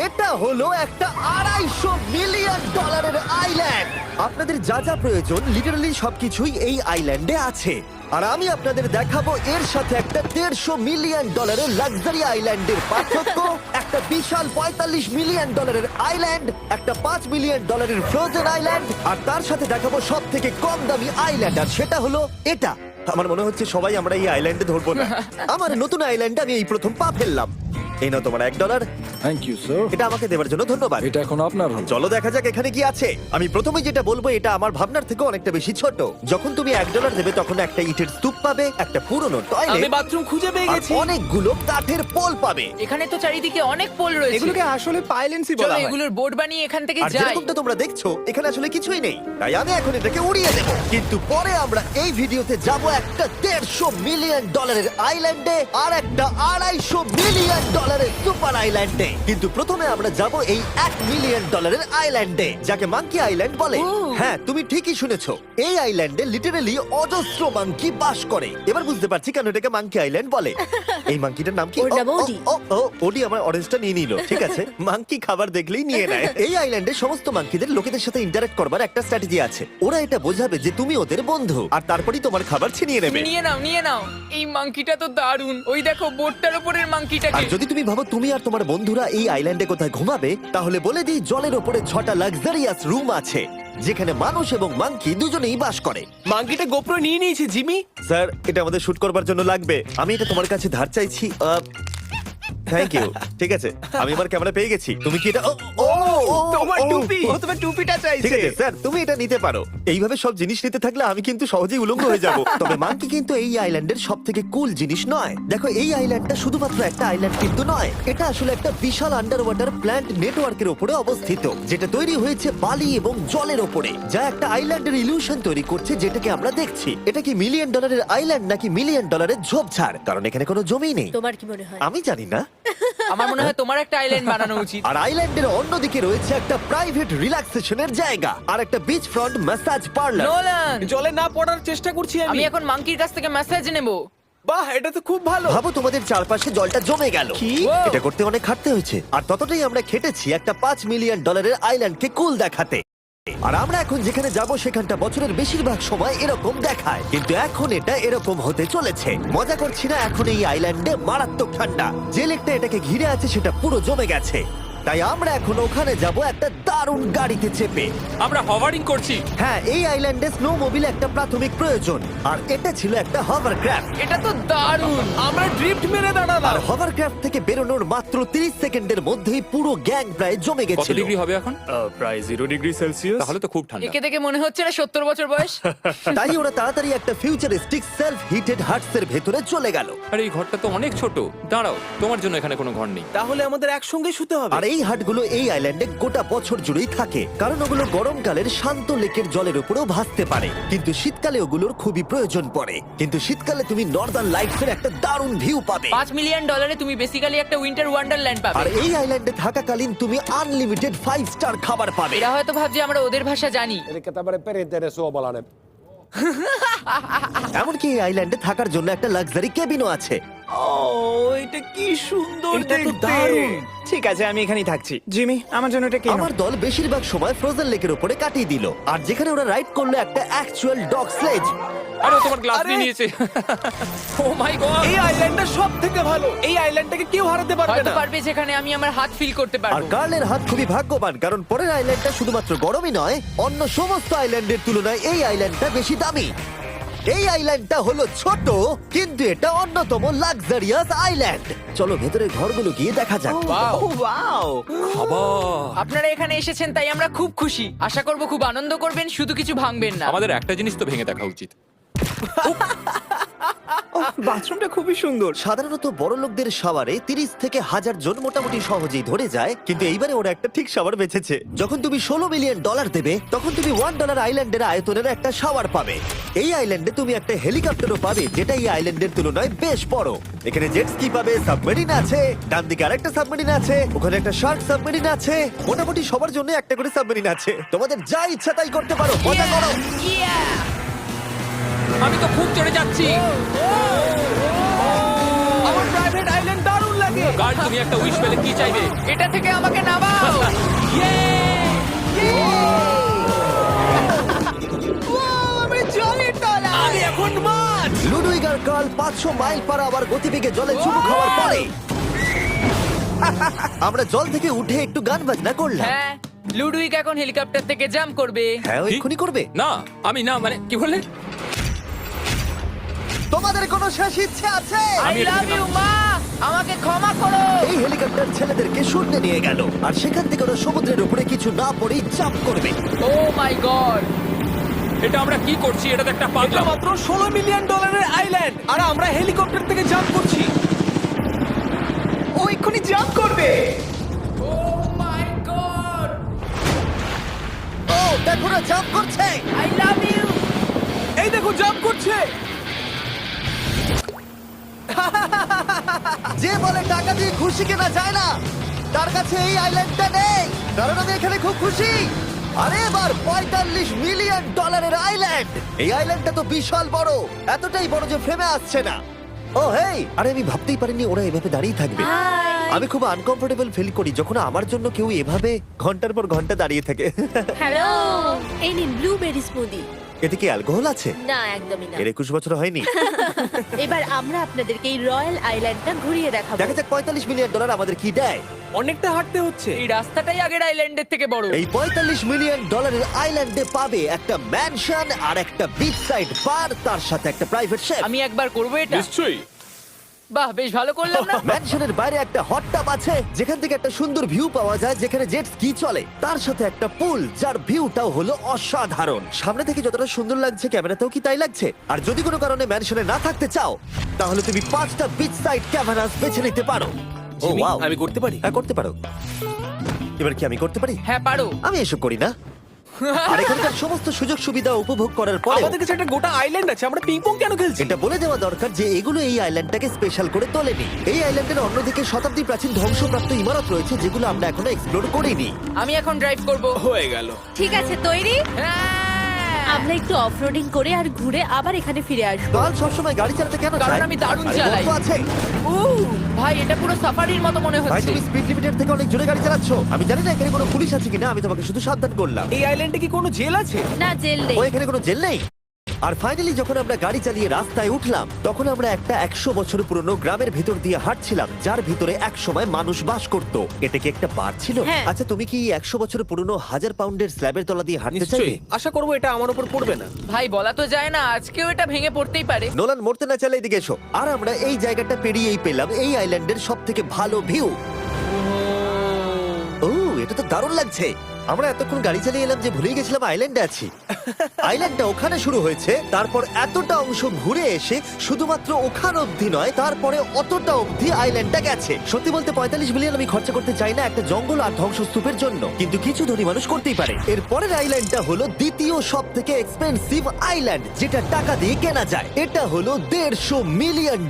এটা হলো একটা $250 মিলিয়ন আইল্যান্ড। আপনাদের যা যা প্রয়োজন লিটারালি সবকিছুই এই আইল্যান্ডে আছে। আর আমি আপনাদের দেখাবো এর সাথে একটা $150 মিলিয়ন লাক্সারি আইল্যান্ডের পার্থক্য, একটা বিশাল $45 মিলিয়ন আইল্যান্ড, একটা $5 মিলিয়ন ফ্রোজেন আইল্যান্ড, আর তার সাথে দেখাবো সব থেকে কম দামি আইল্যান্ড, আর সেটা হলো এটা। আমার মনে হচ্ছে সবাই আমরা এই আইল্যান্ডে ধরবো না। আমার নতুন আইল্যান্ডে আমি এই প্রথম পা ফেললাম। এই নাও তোমার $1। Thank you sir. এটা আমাকে দেওয়ার জন্য ধন্যবাদ। এটা এখন আপনার হল। চলো দেখা যাক এখানে কি আছে। আমি প্রথমে যেটা বলবো এটা আমার ভাবনার থেকে অনেকটা বেশি ছোট। যখন তুমি $1 দেবে তখন একটা ইটের স্তূপ পাবে, একটা পুরনো আমি টয়লেট, বাথরুম খুঁজে পেয়ে আর গেছি। অনেকগুলো কাঠের পোল পাবে। এখানে তো চারিদিকে অনেক পোল রয়েছে। এগুলোকে আসলে পাইলেন্সি চলো বলা হয়। এগুলোর বোর্ড বানিয়ে এখান থেকে আর যাই। যেরকমটা তোমরা দেখছো এখানে আসলে কিছুই নেই, তাই আমি এখন এটাকে উড়িয়ে দেবো। কিন্তু পরে আমরা এই ভিডিওতে যাব একটা $150 মিলিয়ন আইল্যান্ডে আর একটা $250 মিলিয়ন সুপার আইল্যান্ডে। কিন্তু প্রথমে আমরা যাব এই $1 মিলিয়ন আইল্যান্ডে, যাকে মাঙ্কি আইল্যান্ড বলে। হ্যাঁ, তুমি ঠিকই শুনেছো, এই আইল্যান্ডে লিটারালি অজস্র মাঙ্কি বাস করে। এবার বুঝতে পারছি কেন এটাকে মাঙ্কি আইল্যান্ড বলে। এই মাঙ্কিটার নাম কি? ওর নাম ওডি। ওডি আমার অরেঞ্জটা নিয়ে নিল। ঠিক আছে, মাঙ্কি খাবার দেখলেই নিয়ে নেয়। এই আইল্যান্ডে সমস্ত মাঙ্কিদের লোকেদের সাথে ইন্টারঅ্যাক্ট করবার একটা স্ট্র্যাটেজি আছে। ওরা এটা বোঝাবে যে তুমি ওদের বন্ধু, আর তারপরেই তোমার খাবার ছিনিয়ে নেবে। নিয়ে নাও নিয়ে নাও। এই মাংকিটা তো দারুণ। ওই দেখো বোর্ডটার উপরের আর মাংকিটাকে। যদি তুমি ভাবো তুমি আর তোমার বন্ধুরা এই আইল্যান্ডে কোথায় ঘুমাবে, তাহলে বলে দিই জলের ওপরে 6টা লাক্সারিয়াস রুম আছে, যেখানে মানুষ এবং মাঙ্কি দুজনেই বাস করে। মাঙ্কিটা গোপ্রো নিয়ে নিয়েছে জিমি। স্যার, এটা আমাদের শুট করবার জন্য লাগবে। আমি এটা তোমার কাছে ধার চাইছি। Thank you. ঠিক আছে, আমি আমার ক্যামেরা পেয়ে গেছি। তুমি কি এটা? তোমার টুপি। ও তোমার টুপিটা ঠিক চাইছে। আছে স্যার, তুমি এটা নিতে পারো। এইভাবে সব জিনিস নিতে থাকলে আমি কিন্তু সহজেই উলঙ্গ হয়ে যাব। তবে মাঙ্কি কিন্তু এই আইল্যান্ডের সব থেকে কুল জিনিস নয়। দেখো, এই আইল্যান্ডটা শুধুমাত্র একটা আইল্যান্ড কিন্তু নয়, এটা আসলে একটা বিশাল আন্ডার ওয়াটার প্ল্যান্ট নেটওয়ার্কের উপরে অবস্থিত, যেটা তৈরি হয়েছে বালি এবং জলের ওপরে, যা একটা আইল্যান্ডের ইলিউশন তৈরি করছে, যেটাকে আমরা দেখছি। এটা কি $1 মিলিয়ন আইল্যান্ড নাকি $1 মিলিয়ন ঝোপঝাড়? কারণ এখানে কোনো জমি নেই। তোমার কি মনে হয়? আমি জানি না। আমার মনে হয় তোমার একটা আইল্যান্ড বানানো উচিত। আর আইল্যান্ডের অন্যদিকে রয়েছে একটা প্রাইভেট রিল্যাক্সেশনের জায়গা আর একটা beach front massage parlour. Nolan, জলে না পড়ার চেষ্টা করছি আমি আমি। এখন মাংকির কাছ থেকে মেসেজ নেব। বাহ, এটা তো খুব ভালো। ভাবো তোমাদের চারপাশে জলটা জমে গেল। কি? এটা করতে অনেক খাটতে হয়েছে, আর ততটাই আমরা খেটেছি একটা $5 মিলিয়ন আইল্যান্ডকে কুল দেখাতে। আর আমরা এখন যেখানে যাব সেখানটা বছরের বেশিরভাগ সময় এরকম দেখায়, কিন্তু এখন এটা এরকম হতে চলেছে। মজা করছি না, এখন এই আইল্যান্ডে মারাত্মক ঠান্ডা। যে লেকটা এটাকে ঘিরে আছে সেটা পুরো জমে গেছে, তাই আমরা এখন ওখানে যাব একটা দারুণ গাড়িতে চেপে। আমরা হভারিং করছি। হ্যাঁ, এই আইল্যান্ডে স্নো মোবিল একটা প্রাথমিক প্রয়োজন, আর এটা ছিল একটা হভারক্রাফট। এটা তো দারুণ। আমরা ড্রিফট মেরে দাঁড়ালাম। আর হভারক্রাফট থেকে বেরোনোর মাত্র 30 সেকেন্ডের মধ্যেই পুরো গ্যাং প্রায় জমে কত গেছিল। ডিগ্রি হবে এখন? প্রায় 0 ডিগ্রি সেলসিয়াস। তাহলে তো খুব ঠান্ডা। একে দেখে মনে হচ্ছে না 70 বছর বয়স। তাই ওরা তাড়াতাড়ি একটা ফিউচারিস্টিক সেলফ হিটেড হাটস এর ভেতরে চলে গেল। আরে এই ঘরটা তো অনেক ছোট। দাঁড়াও, তোমার জন্য এখানে কোনো ঘর নেই। তাহলে আমাদের একসঙ্গে শুতে হবে। আর এই হাটগুলো এই আইল্যান্ডে গোটা বছর জুড়েই থাকে, কারণ ওগুলো গরমকালের শান্ত লেকের জলের উপরেও ভাসতে পারে, কিন্তু শীতকালে ওগুলোর খুবই প্রয়োজন পড়ে। কিন্তু শীতকালে তুমি নর্দার্ন লাইটস এর একটা দারুণ ভিউ পাবে। $5 মিলিয়ন তুমি বেসিক্যালি একটা উইন্টার ওয়ান্ডারল্যান্ড আর পাবে। এই আইল্যান্ডে থাকাকালীন তুমি আনলিমিটেড 5 স্টার খাবার পাবে। এরা হয়তো ভাবছে আমরা ওদের ভাষা জানি। Eli tämmöinen perinteinen suomalainen. এমনকি এই আইল্যান্ডে থাকার জন্য একটা লাক্সারি কেবিনও আছে। ও, এটা কি সুন্দর এটা তো দেখতে। দারুণ। ঠিক আছে, আমি এখানেই থাকছি। জিমি, আমার জন্য এটা কিনো। আমার দল বেশিরভাগ সময় ফ্রোজেন লেকের উপরে কাটিয়ে দিল, আর যেখানে ওরা রাইড করলো একটা অ্যাকচুয়াল ডগ স্লেজ। আরে ও তোমার গ্লাস আরে! নিয়ে নিয়েছে। ও মাই গড! এই আইল্যান্ডটা সব থেকে ভালো। এই আইল্যান্ডটাকে কেউ হারাতে পারবে হয়তো না। পারবে যেখানে আমি আমার হাত ফিল করতে আর পারবো। কার্লের হাত খুবই ভাগ্যবান, কারণ পরের আইল্যান্ডটা শুধুমাত্র গরমই নয়, অন্য সমস্ত আইল্যান্ডের তুলনায় এই আইল্যান্ডটা বেশি দামি। এই আইল্যান্ডটা হলো ছোট, কিন্তু এটা অন্যতম লাক্সারিয়াস আইল্যান্ড। চলো ভেতরে ঘরগুলো গিয়ে দেখা যাক। ও, ওয়াও। খাবার। আপনারা এখানে এসেছেন তাই আমরা খুব খুশি। আশা করব খুব আনন্দ করবেন, শুধু কিছু ভাঙবেন না। আমাদের একটা জিনিস তো ভেঙে দেখা উচিত। বাথরুমটা খুবই সুন্দর। সাধারণত বড় লোকদের শাওয়ারে 30 থেকে 1000 জন মোটামুটি সহজেই ধরে যায়, কিন্তু এইবারে ওরা একটা ঠিক শাওয়ার বেঁচেছে। যখন তুমি $16 মিলিয়ন দেবে, তখন তুমি $1 আইল্যান্ডের আয়তনের একটা শাওয়ার পাবে। এই আইল্যান্ডে তুমি একটা হেলিকপ্টারও পাবে, যেটা এই আইল্যান্ডের তুলনায় বেশ বড়। এখানে জেট স্কি পাবে, সাবমেরিন আছে, ডান দিকে আরেকটা সাবমেরিন আছে, ওখানে একটা শার্ক সাবমেরিন আছে। মোটামুটি সবার জন্য একটা করে সাবমেরিন আছে। তোমাদের যা ইচ্ছা তাই করতে পারো, মজা করো। আমি তো খুব চড়ে যাচ্ছি। আমার প্রাইভেট আইল্যান্ড দারুণ লাগে। গার্ড, তুমি একটা উইশ পেলে কি চাইবে? এটা থেকে আমাকে না কার্ল 500 মাইল পার আওয়ার গতিবেগে জলে চুমু খাওয়ার পরে আমরা জল থেকে উঠে একটু গান বাজনা করলাম। হ্যাঁ লুডুইক এখন হেলিকপ্টার থেকে জাম্প করবে। হ্যাঁ ও এক্ষুনি করবে। না আমি না মানে কি বললে? তোমাদের কোনো শেষ ইচ্ছে আছে? আই লাভ ইউ মা, আমাকে ক্ষমা করো। এই হেলিকপ্টার ছেলেদেরকে শূন্যে নিয়ে গেল আর সেখান থেকে ওরা সমুদ্রের উপরে কিছু না পড়েই জাম্প করবে। ও মাই গড, এটা আমরা কি করছি? এটা তো একটা পাগলা। মাত্র $16 মিলিয়ন আইল্যান্ড আর আমরা হেলিকপ্টার থেকে জাম্প করছি। ও এক্ষুনি জাম্প করবে। ও মাই গড, ও দেখো না জাম্প করছে। I love you. এই দেখো জাম্প করছে। যে বলে টাকা দিয়ে খুশি কেনা যায় না, তার কাছে এই আইল্যান্ডটা নেই। কারণ আমি এখানে খুব খুশি। আরে এবার $45 মিলিয়ন আইল্যান্ড। এই আইল্যান্ডটা তো বিশাল বড়, এতটাই বড় যে ফ্রেমে আসছে না। ও হেই, আরে আমি ভাবতেই পারিনি ওরা এভাবে দাঁড়িয়ে থাকবে। আমি খুব আনকমফোর্টেবল ফিল করি যখন আমার জন্য কেউ এভাবে ঘন্টার পর ঘন্টা দাঁড়িয়ে থাকে। হ্যালো, এই নিন ব্লুবেরি স্মুদি। এতে কি অ্যালকোহল আছে? না, একদমই না। এর 21 বছর হয়নি। এবার আমরা আপনাদেরকে এই রয়্যাল আইল্যান্ডটা ঘুরিয়ে দেখাবো। দেখা যাক $45 মিলিয়ন আমাদের কি দেয়। অনেকটা হাঁটতে হচ্ছে। এই রাস্তাটাই আগের আইল্যান্ডের থেকে বড়। এই $45 মিলিয়ন আইল্যান্ডে পাবে একটা ম্যানশন আর একটা বিচ সাইড বার, তার সাথে একটা প্রাইভেট শেফ। আমি একবার করবো এটা। নিশ্চয়ই। বাহ, বেশ ভালো করলাম না? ম্যানশনের বাইরে একটা হট টাব আছে যেখান থেকে একটা সুন্দর ভিউ পাওয়া যায়, যেখানে জেট স্কি চলে। তার সাথে একটা পুল যার ভিউটাও হলো অসাধারণ। সামনে থেকে যতটা সুন্দর লাগছে ক্যামেরাতেও কি তাই লাগছে। আর যদি কোনো কারণে ম্যানশনে না থাকতে চাও তাহলে তুমি 5টা বিচ সাইড ক্যামেরাস বেছে নিতে পারো। ও জিমি, ওয়াও, আমি করতে পারি? হ্যাঁ করতে পারো। এবার কি আমি করতে পারি? হ্যাঁ পারো। আমি এসব করি না। আর এখানকার সমস্ত সুযোগ সুবিধা উপভোগ করার পরে আমাদের কাছে একটা গোটা আইল্যান্ড আছে, আমরা পিং পং কেন খেলছি? এটা বলে দেওয়া দরকার যে এগুলো এই আইল্যান্ডটাকে স্পেশাল করে তোলেনি। এই আইল্যান্ডের অন্যদিকে শতাব্দী প্রাচীন ধ্বংসপ্রাপ্ত ইমারত রয়েছে যেগুলো আমরা এখনো এক্সপ্লোর করিনি। আমি এখন ড্রাইভ করবো। হয়ে গেল। ঠিক আছে, তৈরি? হ্যাঁ। আমরা একটু অফরোডিং করে আর ঘুরে আবার এখানে ফিরে আসবো। কাল সবসময় গাড়ি চালাতে কেন কারণ চায়? আমি দারুণ আরে চালাই। গল্প আছে। ভাই এটা পুরো সাফারির মতো মনে ভাই হচ্ছে। তুমি স্পিড লিমিটের থেকে অনেক জোরে গাড়ি চালাচ্ছ। আমি জানি না এখানে কোনো পুলিশ আছে কিনা, আমি তোমাকে শুধু সাবধান করলাম। এই আইল্যান্ডে কি কোনো জেল আছে? না, জেল নেই। ও এখানে কোনো জেল নেই। আর ফাইনালি যখন আমরা গাড়ি চালিয়ে রাস্তায় উঠলাম তখন আমরা একটা 100 বছর পুরনো গ্রামের ভিতর দিয়ে হাঁটছিলাম যার ভিতরে এক সময় মানুষ বাস করত। এটা কি একটা বার ছিল? হ্যাঁ। আচ্ছা তুমি কি 100 বছর পুরনো 1000 পাউন্ডের স্ল্যাবের তলা দিয়ে হাঁটতে চাইবে? নিশ্চয়ই। আশা করবো এটা আমার উপর পড়বে না। ভাই বলা তো যায় না, আজকেও এটা ভেঙে পড়তেই পারে। নোলান মরতে না চাইলে এদিকে এসো। আর আমরা এই জায়গাটা পেরিয়েই পেলাম এই আইল্যান্ডের সব থেকে ভালো ভিউ। ও এটা তো দারুণ লাগছে। আমরা এতক্ষণ গাড়ি চালিয়ে এলাম যে ভুলেই গেছিলাম আইল্যান্ডে আছি। আইল্যান্ডটা ওখানে শুরু হয়েছে, তারপর এতটা অংশ ঘুরে এসে শুধুমাত্র ওখান অবধি নয়, তারপরে অতটা অবধি আইল্যান্ডটা গেছে। সত্যি বলতে 45 মিলিয়ন আমি খরচা করতে চাই না একটা জঙ্গল আর ধ্বংসস্তূপের জন্য, কিন্তু কিছু ধনী মানুষ করতেই পারে। এর পরের আইল্যান্ডটা হলো দ্বিতীয় সব থেকে এক্সপেন্সিভ আইল্যান্ড, যেটা টাকা দিয়ে কেনা যায়। এটা হলো $150 মিলিয়ন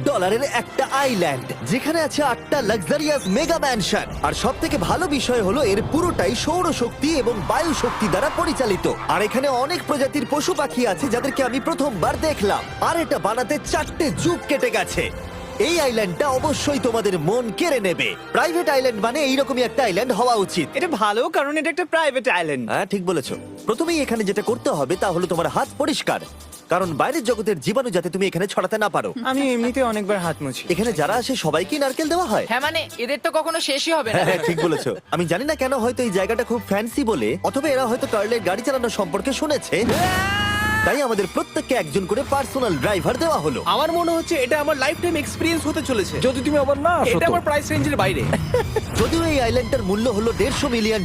একটা আইল্যান্ড যেখানে আছে 8টা লাক্সারিয়াস মেগা ম্যানশন। আর সব থেকে ভালো বিষয় হলো এর পুরোটাই সৌরশক্তি এবং বায়ু শক্তি দ্বারা পরিচালিত। আর এখানে অনেক প্রজাতির পশু পাখি আছে যাদেরকে আমি প্রথমবার দেখলাম। আর এটা বানাতে 4টে যুগ কেটে গেছে। এই আইল্যান্ডটা অবশ্যই তোমাদের মন কেড়ে নেবে। প্রাইভেট আইল্যান্ড মানে এইরকমই একটা আইল্যান্ড হওয়া উচিত। এটা ভালো, কারণ এটা একটা প্রাইভেট আইল্যান্ড। হ্যাঁ ঠিক বলেছো। প্রথমেই এখানে যেটা করতে হবে তা হলো তোমার হাত পরিষ্কার, কারণ বাইরের জগতের জীবাণু যাতে তুমি এখানে ছড়াতে না পারো। আমি এমনিতে অনেকবার হাত মুছি। এখানে যারা আসে সবাইকেই নারকেল দেওয়া হয়। হ্যাঁ মানে এদের তো কখনো শেষই হবে না। হ্যাঁ ঠিক বলেছো। আমি জানি না কেন, হয়তো এই জায়গাটা খুব ফ্যান্সি বলে, অথবা এরা হয়তো কার্লের গাড়ি চালানো সম্পর্কে শুনেছে, তাই আমাদের প্রত্যেককে একজন করে পার্সোনাল ড্রাইভার দেওয়া হলো। আমার মনে হচ্ছে এটা আমার লাইফ টাইম এক্সপিরিয়েন্স হতে চলেছে। যদি তুমি আবার না আসো এটা তো। আমার প্রাইস রেঞ্জের বাইরে। যদিও এই আইল্যান্ডটার মূল্য হলো $150 মিলিয়ন,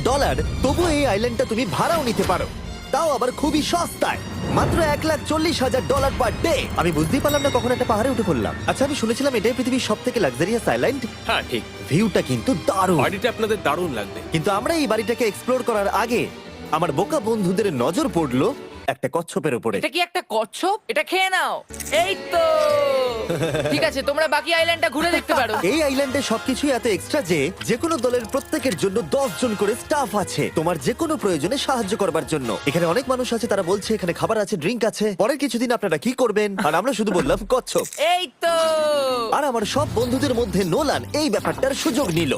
তবুও এই আইল্যান্ডটা তুমি ভাড়াও নিতে পারো, তাও আবার খুবই সস্তায়, মাত্র $140,000 পার ডে। আমি বুঝতেই পারলাম না কখন একটা পাহাড়ে উঠে পড়লাম। আচ্ছা আমি শুনেছিলাম এটাই পৃথিবীর সব থেকে লাক্সারিয়াস আইল্যান্ড। হ্যাঁ ঠিক। ভিউটা কিন্তু দারুণ। বাড়িটা আপনাদের দারুণ লাগবে। কিন্তু আমরা এই বাড়িটাকে এক্সপ্লোর করার আগে আমার বোকা বন্ধুদের নজর পড়লো একটা কচ্ছপের উপরে। এটা কি একটা কচ্ছপ? এটা খেয়ে নাও। এই তো ঠিক আছে, তোমরা বাকি আইল্যান্ডটা ঘুরে দেখতে পারো। এই আইল্যান্ডে সবকিছুই এত এক্সট্রা যে যেকোনো দলের প্রত্যেকের জন্য 10 জন করে স্টাফ আছে তোমার যে কোনো প্রয়োজনে সাহায্য করবার জন্য। এখানে অনেক মানুষ আছে, তারা বলছে এখানে খাবার আছে, ড্রিঙ্ক আছে, পরের কিছুদিন আপনারা কি করবেন, আর আমরা শুধু বললাম কচ্ছপ। এই তো আর আমার সব বন্ধুদের মধ্যে নোলান এই ব্যাপারটার সুযোগ নিল।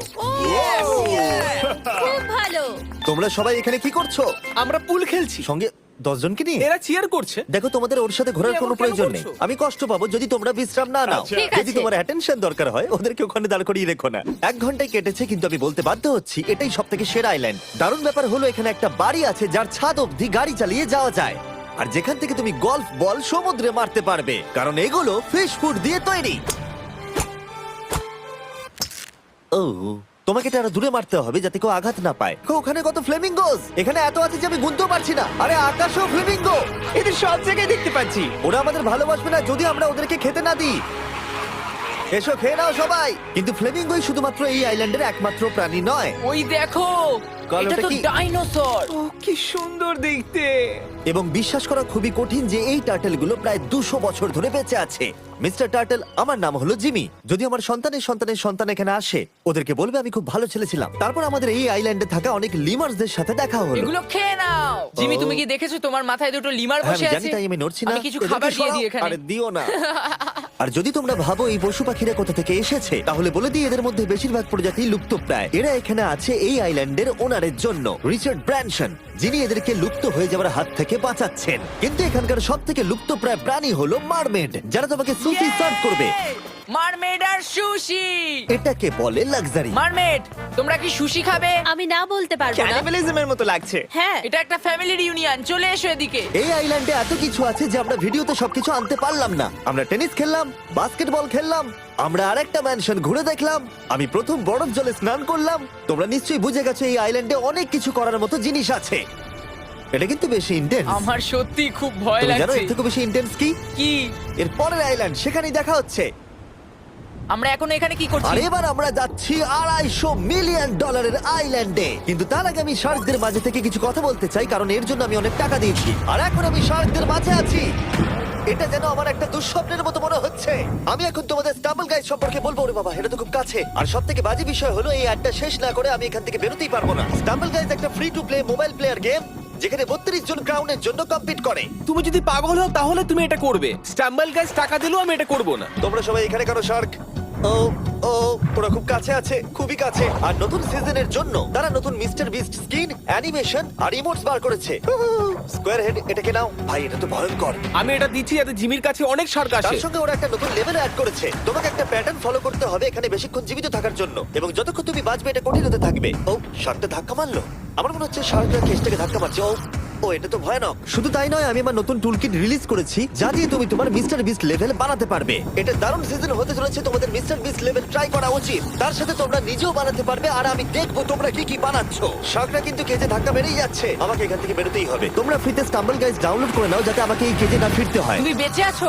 খুব ভালো। তোমরা সবাই এখানে কি করছো? আমরা পুল খেলছি। সঙ্গে 10 জনকে নিয়ে এরা চিয়ার করছে। দেখো, তোমাদের ওর সাথে ঘোরার তুমি কোনো এমন কেন প্রয়োজন নেই। করছো? আমি কষ্ট পাবো যদি তোমরা বিশ্রাম না নাও। ঠিক যদি আছে। তোমার অ্যাটেনশন দরকার হয় ওদেরকে ওখানে দাঁড় করিয়ে রেখো না। 1 ঘন্টায় কেটেছে, কিন্তু আমি বলতে বাধ্য হচ্ছি এটাই সব থেকে সেরা আইল্যান্ড। দারুণ ব্যাপার হলো এখানে একটা বাড়ি আছে যার ছাদ অবধি গাড়ি চালিয়ে যাওয়া যায়, আর যেখান থেকে তুমি গলফ বল সমুদ্রে মারতে পারবে, কারণ এগুলো ফিশ ফুড দিয়ে তৈরি। ও, তোমাকে এটা আরো দূরে মারতে হবে যাতে কেউ আঘাত না পায়। ওখানে কত ফ্লেমিঙ্গোস! এখানে এত আছে যে আমি গুনতেও পারছি না। আরে আকাশও ফ্লেমিঙ্গো! এদের সব জায়গায় দেখতে পাচ্ছি। ওরা আমাদের ভালোবাসবে না যদি আমরা ওদেরকে খেতে না দিই। এসো খেয়ে নাও সবাই। কিন্তু ফ্লেমিঙ্গোই শুধুমাত্র এই আইল্যান্ডের একমাত্র প্রাণী নয়। ওই দেখো, কাল এটা ওটা তো কি? ডাইনোসর। ও কি সুন্দর দেখতে। এবং বিশ্বাস করা খুবই কঠিন যে এই টার্টেলগুলো প্রায় 200 বছর ধরে বেঁচে আছে। মিস্টার টার্টেল, আমার নাম হলো জিমি। যদি আমার সন্তানের সন্তানের সন্তান এখানে আসে, ওদেরকে বলবে আমি খুব ভালো ছেলে ছিলাম। তারপর আমাদের এই আইল্যান্ডে থাকা অনেক লিমার্সদের সাথে দেখা হলো। এগুলো খেয়ে নাও। জিমি, তুমি কি দেখেছো তোমার মাথায় দুটো লিমার হ্যাঁ, বসে আমি জানি, আছে? তাই আমি নড়ছি না। আমি কিছু এদেরকে খাবার দিয়ে সরাও। দিই এখানে। আরে দিও না। আর যদি তোমরা ভাবো এই পশু পাখিরা কোথা থেকে এসেছে, তাহলে বলে দিই এদের মধ্যে বেশিরভাগ প্রজাতি লুপ্তপ্রায়। এরা এখানে আছে এই আইল্যান্ডের ওনারের জন্য, রিচার্ড ব্র্যানসন, যিনি এদেরকে লুপ্ত হয়ে যাওয়ার হাত থেকে বাঁচাচ্ছেন। কিন্তু এখানকার সব থেকে লুপ্তপ্রায় প্রাণী হলো মারমেড, যারা তোমাকে সুশি সার্ভ করবে। মারমেড আর সুশি। এটাকে বলে লাক্সারি। মারমেড, তোমরা কি সুশি খাবে? আমি না বলতে পারবো না। ক্যানিবালিজমের মতো লাগছে। হ্যাঁ, এটা একটা ফ্যামিলি রিউনিয়ন, চলে এসো এদিকে। এই আইল্যান্ডে এত কিছু আছে যে আমরা ভিডিওতে সবকিছু আনতে পারলাম না। আমরা টেনিস খেললাম, বাস্কেটবল খেললাম, আমরা আরেকটা ম্যানশন ঘুরে দেখলাম, আমি প্রথম বরফ জলে স্নান করলাম। তোমরা নিশ্চয়ই বুঝে গেছো এই আইল্যান্ডে অনেক কিছু করার মতো জিনিস আছে। এটা কিন্তু বেশি ইন্টেন্স। আমার সত্যি খুব ভয় তুমি জানো লাগছে। এর থেকে বেশি ইন্টেন্স কি? কি? এর পরের আইল্যান্ড, সেখানেই দেখা হচ্ছে। আমরা এখন এখানে কি আর করছি? এবার আমরা যাচ্ছি $250 মিলিয়ন আইল্যান্ডে। কিন্তু তার আগে আমি শার্কদের মাঝে থেকে কিছু কথা বলতে চাই, কারণ এর জন্য আমি অনেক টাকা দিয়েছি। আর এখন আমি শার্কদের মাঝে আছি। এটা যেন আমার একটা দুঃস্বপ্নের মতো মনে হচ্ছে। আমি এখন তোমাদের স্টাম্বল গাইড সম্পর্কে বলবো। ওরে বাবা, এটা তো খুব কাছে। আর সব থেকে বাজে বিষয় হলো এই অ্যাডটা শেষ না করে আমি এখান থেকে বেরোতেই পারবো না। স্টাম্বল গাইজ একটা free to play mobile player game, যেখানে 32 জন ক্রাউনের জন্য কম্পিট করে। তুমি যদি পাগল হও তাহলে তুমি এটা করবে। স্টাম্বল গাইজ টাকা দিলেও আমি এটা করব না। তোমরা সবাই এখানে কেন শার্ক? ও ও, ওরা খুব কাছে আছে, খুবই কাছে। আর নতুন সিজনের জন্য তারা নতুন মিস্টার বিস্ট স্কিন, অ্যানিমেশন আর ইমোটস বার করেছে। স্কোয়ার হেড, এটাকে নাও ভাই, এটা তো ভয়ঙ্কর। আমি এটা দিচ্ছি যাতে জিমির কাছে অনেক শার্ক আসে। তার সঙ্গে ওরা একটা নতুন লেভেল অ্যাড করেছে। তোমাকে একটা প্যাটার্ন ফলো করতে হবে এখানে বেশিক্ষণ জীবিত থাকার জন্য, এবং যতক্ষণ তুমি বাঁচবে এটা কঠিন হতে থাকবে। ও, শার্কটা ধাক্কা মারলো। আমার মনে হচ্ছে শার্কটা কেসটাকে ধাক্কা মারছে। ও, এটা তো ভয়ানক। শুধু তাই নয়, আমি আমার নতুন টুলকিট রিলিজ করেছি যা দিয়ে তুমি তোমার মিস্টার বিস্ট লেভেল বানাতে পারবে। এটা দারুণ সিজন হতে চলেছে, তোমাদের মিস্টার বিস্ট লেভেল ট্রাই করা উচিত। তার সাথে তোমরা নিজেও বানাতে পারবে, আর আমি দেখবো তোমরা কি কি বানাচ্ছ। শার্কটা কিন্তু কেজে ধাক্কা মেরেই যাচ্ছে, আমাকে এখান থেকে বেরোতেই হবে। তোমরা ফ্রিতে স্টাম্বল গাইজ ডাউনলোড করে নাও যাতে আমাকে এই কেজে না ফিরতে হয়। তুমি বেঁচে আছো?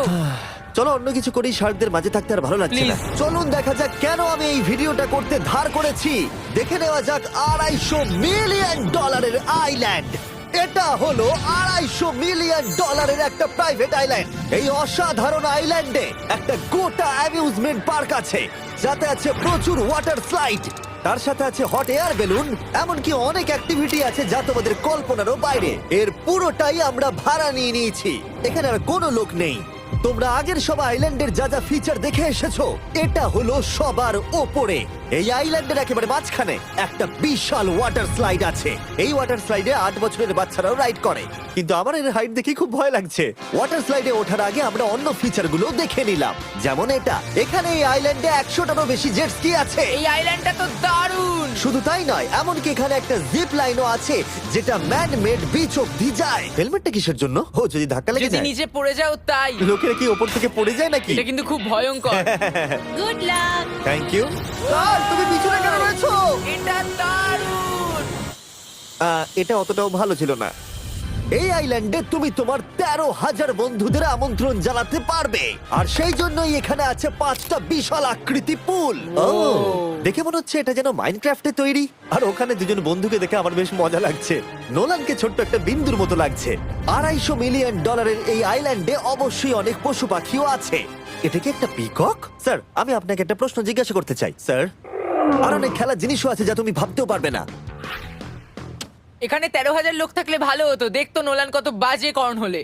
চলো অন্য কিছু করি, শার্কদের মাঝে থাকতে আর ভালো লাগছে না। চলুন দেখা যাক কেন আমি এই ভিডিওটা করতে ধার করেছি। দেখে নেওয়া যাক $250 মিলিয়ন আইল্যান্ড। এটা হলো $250 মিলিয়ন একটা প্রাইভেট আইল্যান্ড। এই অসাধারণ আইল্যান্ডে একটা গোটা অ্যামিউজমেন্ট পার্ক আছে, যাতে আছে প্রচুর ওয়াটার স্লাইড, তার সাথে আছে হট এয়ার বেলুন, এমনকি অনেক অ্যাক্টিভিটি আছে যা তোমাদের কল্পনারও বাইরে। এর পুরোটাই আমরা ভাড়া নিয়ে নিয়েছি। এখানে আর কোনো লোক নেই। তোমরা আগের সব আইল্যান্ডের যা যা ফিচার দেখে এসেছো, এটা হলো সবার ওপরে। এই আইল্যান্ডের একেবারে মাঝখানে একটা বিশাল ওয়াটার স্লাইড আছে। এই ওয়াটার স্লাইডে 8 বছরের বাচ্চারাও রাইড করে, কিন্তু আমার এর হাইট দেখে খুব ভয় লাগছে। ওয়াটার স্লাইডে ওঠার আগে আমরা অন্য ফিচারগুলো দেখে নিলাম, যেমন এটা। এখানে এই আইল্যান্ডে 100টারও বেশি জেট স্কি আছে। এই আইল্যান্ডটা তো দারুণ। শুধু তাই নয়, এমনকি এখানে একটা জিপ লাইনও আছে যেটা ম্যান মেড বিচ অব্দি যায়। হেলমেটটা কিসের জন্য? ও, যদি ধাক্কা লেগে যদি যায়। নিচে পড়ে যাও তাই। লোকেরা কি ওপর থেকে পড়ে যায় নাকি? এটা কিন্তু খুব ভয়ঙ্কর। Good luck. Thank you. তুমি পিছনে কেন রয়েছো? এটা দারুণ। এটা অতটাও ভালো ছিল না। এই আইল্যান্ডে তুমি তোমার 13,000 বন্ধুদের আমন্ত্রণ জানাতে পারবে, আর সেই জন্যই এখানে আছে 5টা বিশাল আকৃতি পুল। ও, দেখে মনে হচ্ছে এটা যেন মাইনক্রাফটে তৈরি। আর ওখানে দুজন বন্ধুকে দেখে আমার বেশ মজা লাগছে। নোলানকে ছোট্ট একটা বিন্দুর মতো লাগছে। $250 মিলিয়ন এই আইল্যান্ডে অবশ্যই অনেক পশু পাখিও আছে। এটা কি একটা পিকক? স্যার, আমি আপনাকে একটা প্রশ্ন জিজ্ঞাসা করতে চাই। স্যার, আর অনেক খেলার জিনিসও আছে যা তুমি ভাবতেও পারবে না। এখানে 13,000 লোক থাকলে ভালো হতো, দেখতো নোলান কত বাজে কর্ন হলে।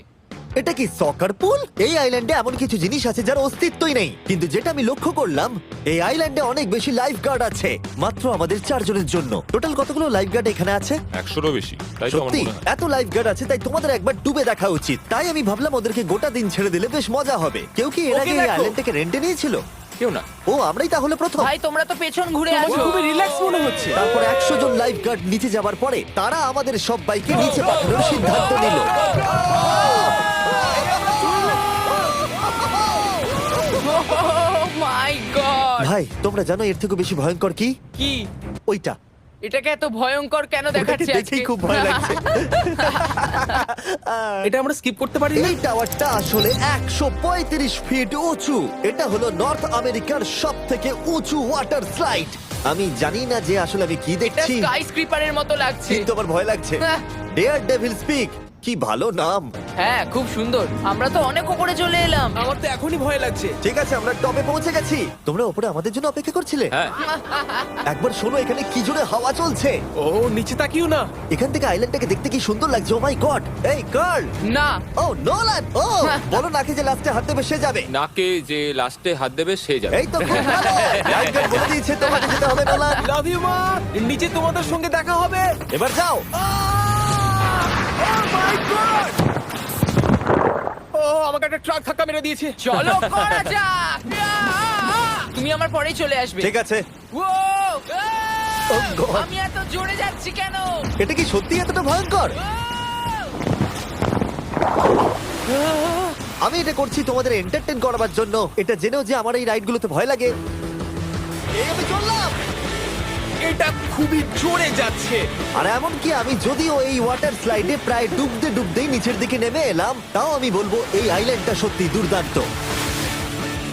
এটা কি সকার পুল? এই আইল্যান্ডে এমন কিছু জিনিস আছে যার অস্তিত্বই নেই, কিন্তু যেটা আমি লক্ষ্য করলাম এই আইল্যান্ডে অনেক বেশি লাইফ গার্ড আছে, মাত্র আমাদের 4 জনের জন্য। টোটাল কতগুলো লাইফ গার্ড এখানে আছে? 100-এরও বেশি, তাই তো আমার সত্যি মনে হয়। এত লাইফ গার্ড আছে, তাই তোমাদের একবার ডুবে দেখা উচিত। তাই আমি ভাবলাম ওদেরকে গোটা দিন ছেড়ে দিলে বেশ মজা হবে। কেউ কি এর ওকে আগে এই দেখো। আইল্যান্ডটাকে রেন্টে নিয়েছিল? কেউ না। ও, আমরাই তাহলে প্রথম। ভাই তোমরা তো পেছন ঘুরে আমার আসো। খুবই রিল্যাক্স মনে হচ্ছে। তারপর 100 জন লাইফ গার্ড নিচে যাবার পরে তারা আমাদের সব বাইকে নিচে পাঠানোর সিদ্ধান্ত নিল। মাই গড, ভাই, তোমরা জানো এর থেকে বেশি ভয়ঙ্কর কি? কি ওইটা। এটাকে এত ভয়ঙ্কর কেন ওটাকে দেখাচ্ছে আজকে? দেখেই খুব ভয় লাগছে। এটা আমরা স্কিপ করতে পারি না? এই টাওয়ারটা আসলে 135 ফিট উঁচু। এটা হলো নর্থ আমেরিকার সব থেকে উঁচু ওয়াটার স্লাইড। আমি জানি না যে আসলে আমি কি এটা দেখছি, স্কাই স্ক্রিপারের মতো লাগছে। কিন্তু আমার ভয় লাগছে। হ্যাঁ। ডেয়ার ডেভিল স্পিক, কি ভালো নাম। হ্যাঁ, খুব সুন্দর। আমরা তো অনেক উপরে চলে এলাম। আমার তো এখনই ভয় লাগছে। ঠিক আছে, আমরা টপে পৌঁছে গেছি। তোমরা উপরে আমাদের জন্য অপেক্ষা করছিলে? হ্যাঁ, একবার শোনো এখানে কি জোরে হাওয়া চলছে। ও নিচে তাকিও না। এখান থেকে আইল্যান্ডটাকে দেখতে কি সুন্দর লাগছে। ও মাই গড। এই কার্ল। না, ও নোলান। ও বলো নাকি যে লাস্টে হাত দেবে সে যাবে। নাকে যে লাস্টে হাত দেবে সে যাবে। এই তো খুব ভালো। লাইফগার্ড বলে দিয়েছে তোমাকে যেতে হবে নোলান। লাভ ইউ মা। নিচে তোমাদের সঙ্গে দেখা হবে। এবার যাও। ও আমাকে একটা ট্রাক ধাক্কা মেরে দিয়েছে। চলো করা যাক। তুমি আমার পরেই চলে আসবে। ঠিক আছে। ও, Oh God! আমি এত জোরে যাচ্ছি কেন? এটা কি সত্যি এতটা ভয়ঙ্কর? আমি এটা করছি তোমাদের এন্টারটেইন করার জন্য। এটা জেনেও যে আমার এই রাইডগুলোতে ভয় লাগে। এই আমি চললাম। এটা খুবই জোরে যাচ্ছে। আর এমনকি আমি যদিও এই ওয়াটার স্লাইডে প্রায় ডুবতে ডুবতেই নিচের দিকে নেমে এলাম, তাও আমি বলবো এই আইল্যান্ডটা সত্যি দুর্দান্ত।